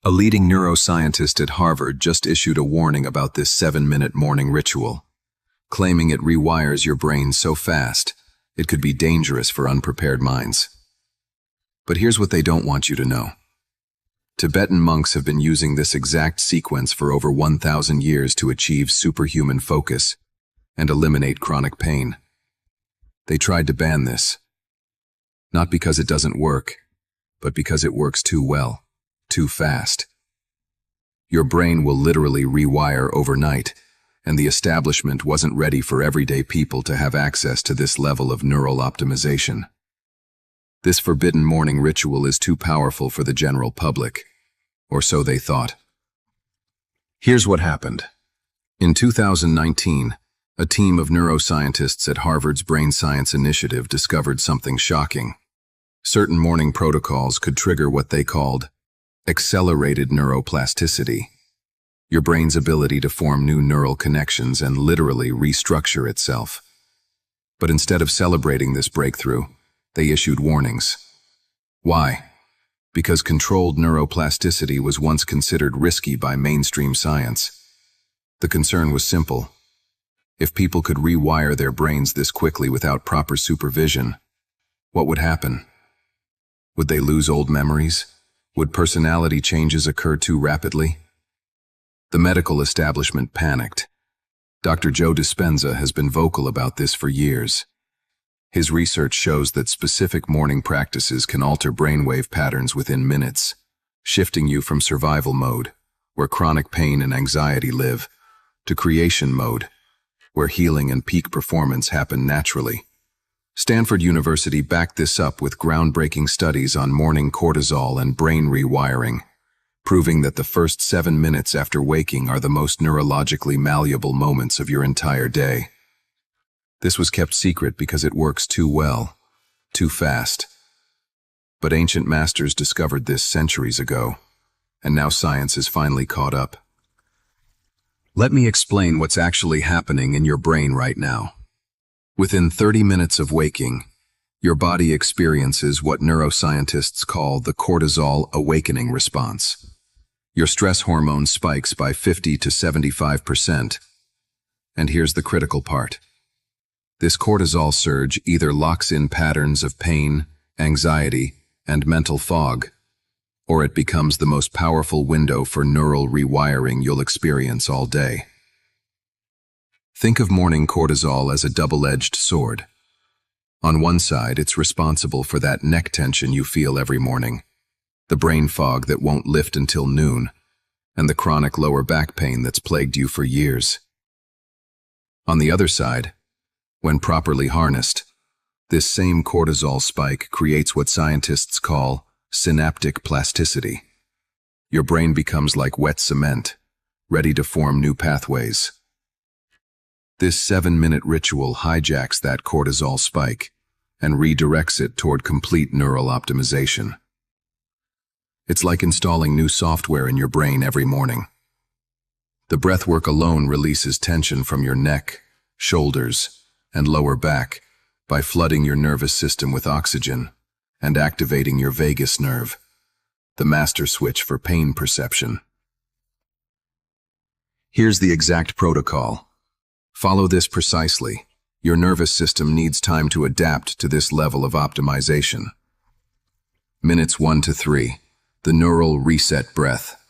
A leading neuroscientist at Harvard just issued a warning about this 7-minute morning ritual, claiming it rewires your brain so fast it could be dangerous for unprepared minds. But here's what they don't want you to know. Tibetan monks have been using this exact sequence for over 1,000 years to achieve superhuman focus and eliminate chronic pain. They tried to ban this, not because it doesn't work, but because it works too well, too fast. Your brain will literally rewire overnight, and the establishment wasn't ready for everyday people to have access to this level of neural optimization. This forbidden morning ritual is too powerful for the general public, or so they thought. Here's what happened. In 2019, a team of neuroscientists at Harvard's Brain Science Initiative discovered something shocking. Certain morning protocols could trigger what they called accelerated neuroplasticity, your brain's ability to form new neural connections and literally restructure itself. But instead of celebrating this breakthrough, they issued warnings. Why? Because controlled neuroplasticity was once considered risky by mainstream science. The concern was simple. If people could rewire their brains this quickly without proper supervision, what would happen? Would they lose old memories? Would personality changes occur too rapidly? The medical establishment panicked. Dr. Joe Dispenza has been vocal about this for years. His research shows that specific morning practices can alter brainwave patterns within minutes, shifting you from survival mode, where chronic pain and anxiety live, to creation mode, where healing and peak performance happen naturally. Stanford University backed this up with groundbreaking studies on morning cortisol and brain rewiring, proving that the first 7 minutes after waking are the most neurologically malleable moments of your entire day. This was kept secret because it works too well, too fast. But ancient masters discovered this centuries ago, and now science is finally caught up. Let me explain what's actually happening in your brain right now. Within 30 minutes of waking, your body experiences what neuroscientists call the cortisol awakening response. Your stress hormone spikes by 50 to 75%. And here's the critical part. This cortisol surge either locks in patterns of pain, anxiety, and mental fog, or it becomes the most powerful window for neural rewiring you'll experience all day. Think of morning cortisol as a double-edged sword. On one side, it's responsible for that neck tension you feel every morning, the brain fog that won't lift until noon, and the chronic lower back pain that's plagued you for years. On the other side, when properly harnessed, this same cortisol spike creates what scientists call synaptic plasticity. Your brain becomes like wet cement, ready to form new pathways. This 7-minute ritual hijacks that cortisol spike and redirects it toward complete neural optimization. It's like installing new software in your brain every morning. The breathwork alone releases tension from your neck, shoulders, and lower back by flooding your nervous system with oxygen and activating your vagus nerve, the master switch for pain perception. Here's the exact protocol. Follow this precisely. Your nervous system needs time to adapt to this level of optimization. Minutes 1 to 3. The neural reset breath.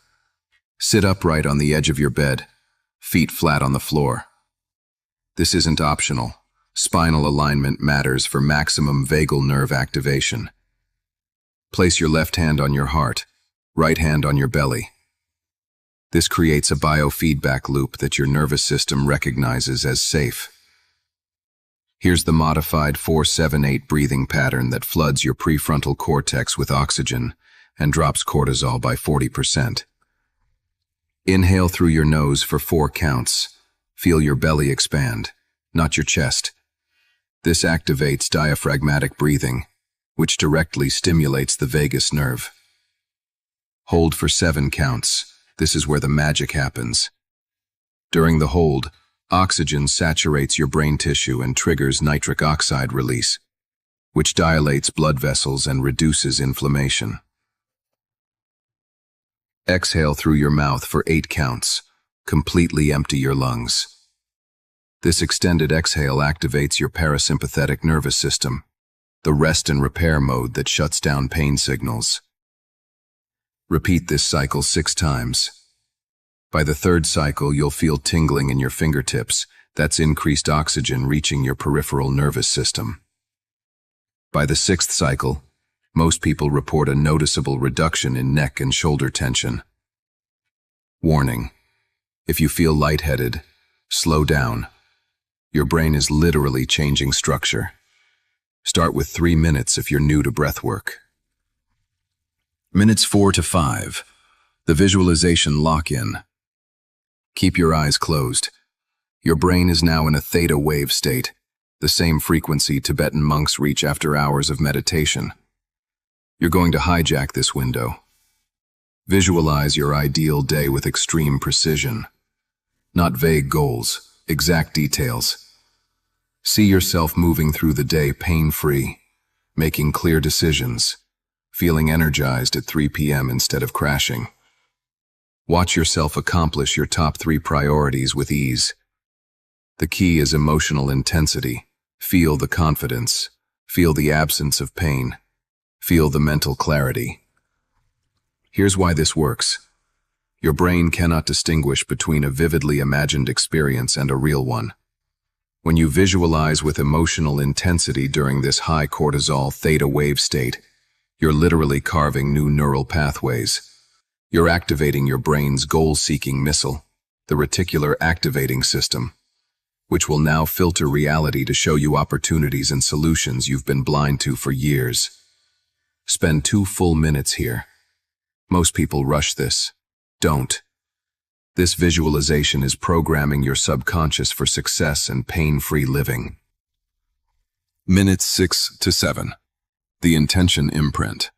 Sit upright on the edge of your bed, feet flat on the floor. This isn't optional. Spinal alignment matters for maximum vagal nerve activation. Place your left hand on your heart, right hand on your belly. This creates a biofeedback loop that your nervous system recognizes as safe. Here's the modified 4-7-8 breathing pattern that floods your prefrontal cortex with oxygen and drops cortisol by 40%. Inhale through your nose for 4 counts. Feel your belly expand, not your chest. This activates diaphragmatic breathing, which directly stimulates the vagus nerve. Hold for 7 counts. This is where the magic happens. During the hold, oxygen saturates your brain tissue and triggers nitric oxide release, which dilates blood vessels and reduces inflammation. Exhale through your mouth for 8 counts. Completely empty your lungs. This extended exhale activates your parasympathetic nervous system, the rest and repair mode that shuts down pain signals. Repeat this cycle 6 times. By the 3rd cycle, you'll feel tingling in your fingertips. That's increased oxygen reaching your peripheral nervous system. By the 6th cycle, most people report a noticeable reduction in neck and shoulder tension. Warning: if you feel lightheaded, slow down. Your brain is literally changing structure. Start with 3 minutes if you're new to breathwork. Minutes 4 to 5. The visualization lock-in. Keep your eyes closed. Your brain is now in a theta wave state, the same frequency Tibetan monks reach after hours of meditation. You're going to hijack this window. Visualize your ideal day with extreme precision. Not vague goals, exact details. See yourself moving through the day pain-free, making clear decisions, feeling energized at 3 p.m. instead of crashing. Watch yourself accomplish your top 3 priorities with ease. The key is emotional intensity. Feel the confidence. Feel the absence of pain. Feel the mental clarity. Here's why this works. Your brain cannot distinguish between a vividly imagined experience and a real one. When you visualize with emotional intensity during this high cortisol theta wave state, you're literally carving new neural pathways. You're activating your brain's goal-seeking missile, the reticular activating system, which will now filter reality to show you opportunities and solutions you've been blind to for years. Spend 2 full minutes here. Most people rush this. Don't. This visualization is programming your subconscious for success and pain-free living. Minutes 6 to 7. The intention imprint.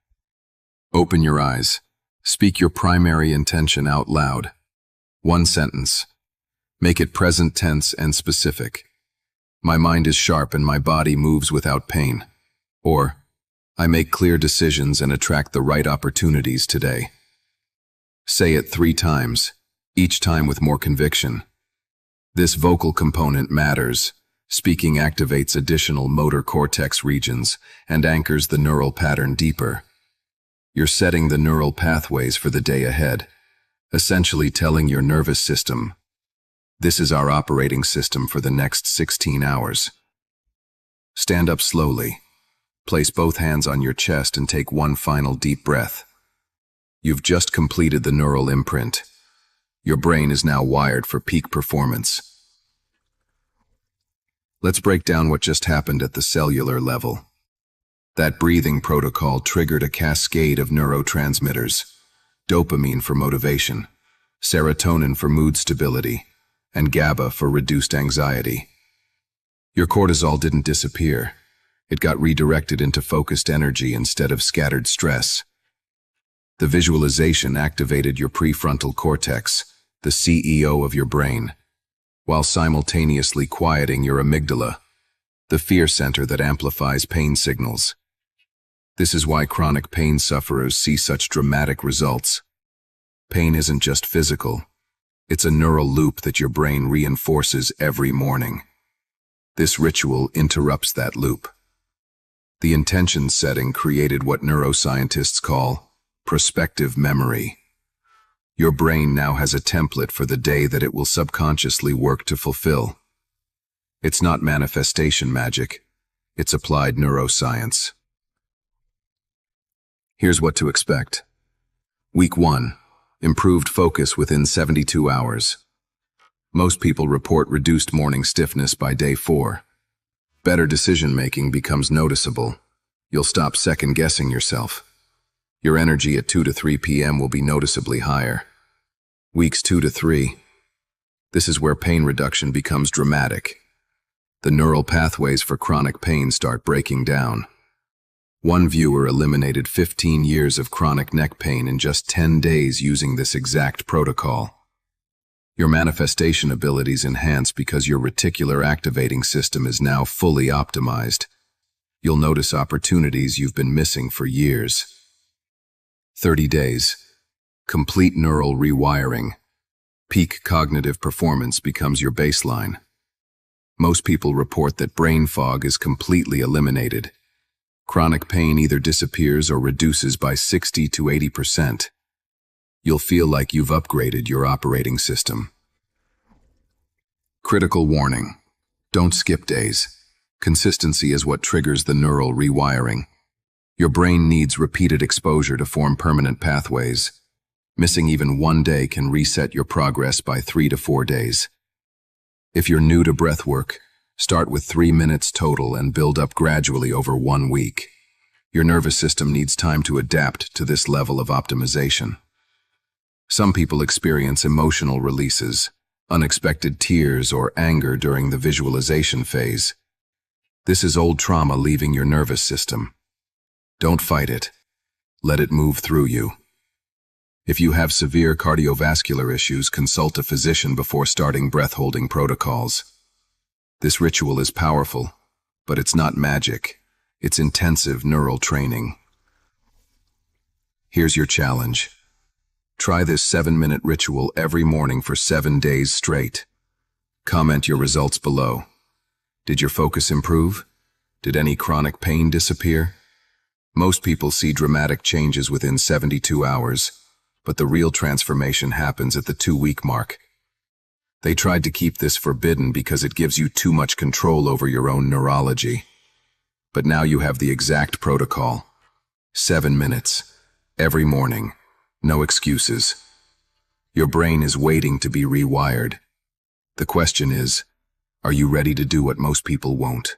Open your eyes. Speak your primary intention out loud. 1 sentence. Make it present tense and specific. My mind is sharp and my body moves without pain. Or, I make clear decisions and attract the right opportunities today. Say it 3 times, each time with more conviction. This vocal component matters. Speaking activates additional motor cortex regions and anchors the neural pattern deeper. You're setting the neural pathways for the day ahead, essentially telling your nervous system, this is our operating system for the next 16 hours. Stand up slowly. Place both hands on your chest and take 1 final deep breath. You've just completed the neural imprint. Your brain is now wired for peak performance. Let's break down what just happened at the cellular level. That breathing protocol triggered a cascade of neurotransmitters: dopamine for motivation, serotonin for mood stability, and GABA for reduced anxiety. Your cortisol didn't disappear. It got redirected into focused energy instead of scattered stress. The visualization activated your prefrontal cortex, the CEO of your brain, while simultaneously quieting your amygdala, the fear center that amplifies pain signals. This is why chronic pain sufferers see such dramatic results. Pain isn't just physical. It's a neural loop that your brain reinforces every morning. This ritual interrupts that loop. The intention setting created what neuroscientists call prospective memory. Your brain now has a template for the day that it will subconsciously work to fulfill. It's not manifestation magic. It's applied neuroscience. Here's what to expect. Week 1. Improved focus within 72 hours. Most people report reduced morning stiffness by day 4. Better decision-making becomes noticeable. You'll stop second-guessing yourself. Your energy at 2 to 3 p.m. will be noticeably higher. Weeks 2 to 3. This is where pain reduction becomes dramatic. The neural pathways for chronic pain start breaking down. One viewer eliminated 15 years of chronic neck pain in just 10 days using this exact protocol. Your manifestation abilities enhance because your reticular activating system is now fully optimized. You'll notice opportunities you've been missing for years. 30 days. Complete neural rewiring. Peak cognitive performance becomes your baseline. Most people report that brain fog is completely eliminated. Chronic pain either disappears or reduces by 60 to 80%. You'll feel like you've upgraded your operating system. Critical warning. Don't skip days. Consistency is what triggers the neural rewiring. Your brain needs repeated exposure to form permanent pathways. Missing even one day can reset your progress by 3 to 4 days. If you're new to breathwork, start with 3 minutes total and build up gradually over 1 week. Your nervous system needs time to adapt to this level of optimization. Some people experience emotional releases, unexpected tears or anger during the visualization phase. This is old trauma leaving your nervous system. Don't fight it. Let it move through you. If you have severe cardiovascular issues, consult a physician before starting breath-holding protocols. This ritual is powerful, but it's not magic. It's intensive neural training. Here's your challenge. Try this 7-minute ritual every morning for 7 days straight. Comment your results below. Did your focus improve? Did any chronic pain disappear? Most people see dramatic changes within 72 hours, but the real transformation happens at the 2-week mark. They tried to keep this forbidden because it gives you too much control over your own neurology. But now you have the exact protocol. 7 minutes, every morning, no excuses. Your brain is waiting to be rewired. The question is, are you ready to do what most people won't?